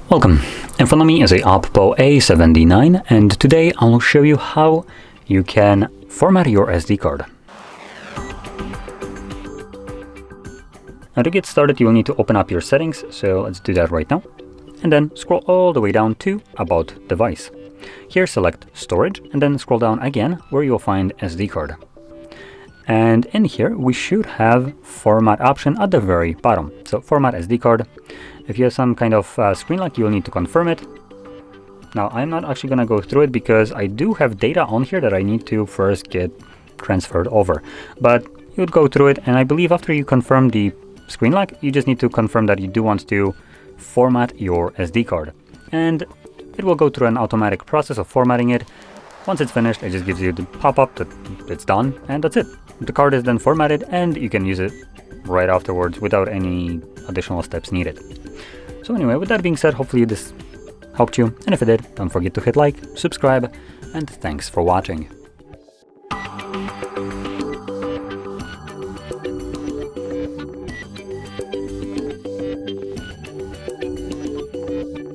Welcome. In front of me is a OPPO A79, and today I'll show you how you can format your SD card. Now to get started, you'll need to open up your settings, so let's do that right now. And then scroll all the way down to About Device. Here select Storage, and then scroll down again where you'll find SD card. And in here, we should have Format option at the very bottom. So Format SD card. If you have some kind of screen lock, you'll need to confirm it. Now, I'm not actually going to go through it because I do have data on here that I need to first get transferred over. But you would go through it, and I believe after you confirm the screen lock, you just need to confirm that you do want to format your SD card. And it will go through an automatic process of formatting it. Once it's finished, it just gives you the pop-up that it's done, and that's it. The card is then formatted, and you can use it right afterwards without any additional steps needed. So anyway, with that being said, hopefully this helped you, and if it did, don't forget to hit like, subscribe, and thanks for watching.